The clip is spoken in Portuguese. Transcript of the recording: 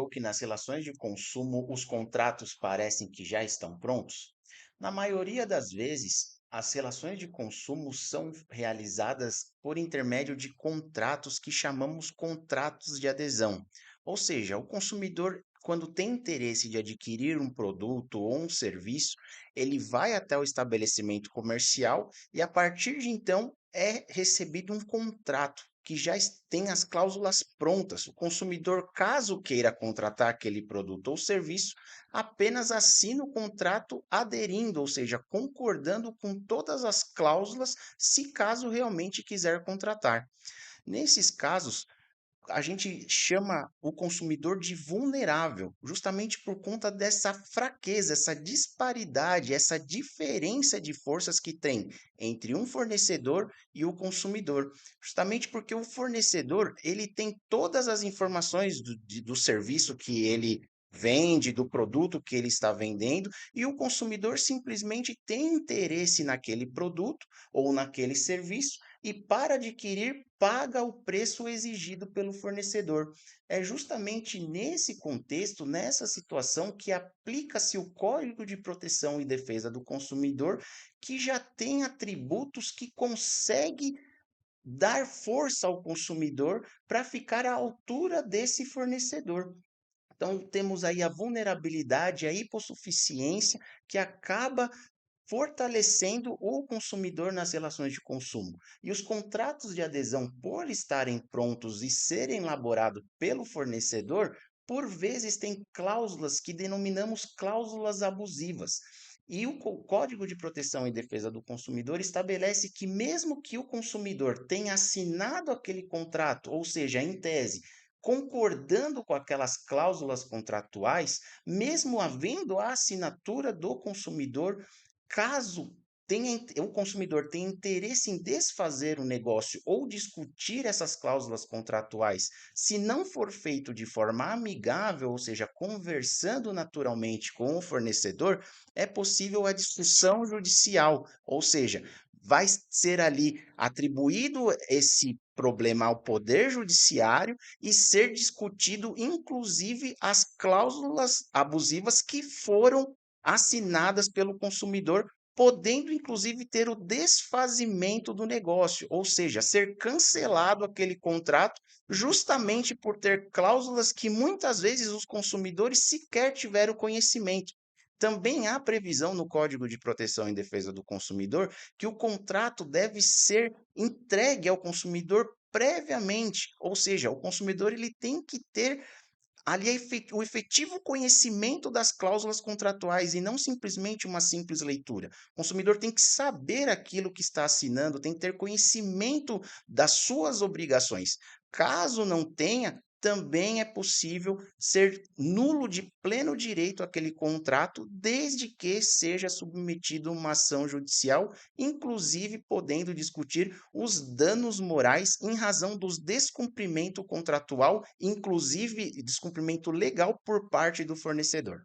reparou que nas relações de consumo os contratos parecem que já estão prontos? Na maioria das vezes, as relações de consumo são realizadas por intermédio de contratos que chamamos contratos de adesão. Ou seja, o consumidor, quando tem interesse de adquirir um produto ou um serviço, ele vai até o estabelecimento comercial e, a partir de então, é recebido um contrato que já tem as cláusulas prontas. O consumidor, caso queira contratar aquele produto ou serviço, apenas assina o contrato aderindo, ou seja, concordando com todas as cláusulas, se caso realmente quiser contratar. Nesses casos, a gente chama o consumidor de vulnerável, justamente por conta dessa fraqueza, essa disparidade, essa diferença de forças que tem entre um fornecedor e o consumidor. Justamente porque o fornecedor, ele tem todas as informações do serviço que ele vende, do produto que ele está vendendo, e o consumidor simplesmente tem interesse naquele produto ou naquele serviço e, para adquirir, paga o preço exigido pelo fornecedor. É justamente nesse contexto, nessa situação, que aplica-se o Código de Proteção e Defesa do Consumidor, que já tem atributos que consegue dar força ao consumidor para ficar à altura desse fornecedor. Então, temos aí a vulnerabilidade, a hipossuficiência, que acaba fortalecendo o consumidor nas relações de consumo. E os contratos de adesão, por estarem prontos e serem elaborados pelo fornecedor, por vezes têm cláusulas que denominamos cláusulas abusivas. E o Código de Proteção e Defesa do Consumidor estabelece que, mesmo que o consumidor tenha assinado aquele contrato, ou seja, em tese, concordando com aquelas cláusulas contratuais, mesmo havendo a assinatura do consumidor, caso o consumidor tenha interesse em desfazer o negócio ou discutir essas cláusulas contratuais, se não for feito de forma amigável, ou seja, conversando naturalmente com o fornecedor, é possível a discussão judicial, ou seja, vai ser ali atribuído esse problema ao Poder Judiciário e ser discutido, inclusive, as cláusulas abusivas que foram assinadas pelo consumidor, podendo inclusive ter o desfazimento do negócio, ou seja, ser cancelado aquele contrato justamente por ter cláusulas que muitas vezes os consumidores sequer tiveram conhecimento. Também há previsão no Código de Proteção e Defesa do Consumidor que o contrato deve ser entregue ao consumidor previamente, ou seja, o consumidor ele tem que ter ali o efetivo conhecimento das cláusulas contratuais e não simplesmente uma simples leitura. O consumidor tem que saber aquilo que está assinando, tem que ter conhecimento das suas obrigações. Caso não tenha, também é possível ser nulo de pleno direito aquele contrato, desde que seja submetido a uma ação judicial, inclusive podendo discutir os danos morais em razão dos descumprimento contratual, inclusive descumprimento legal por parte do fornecedor.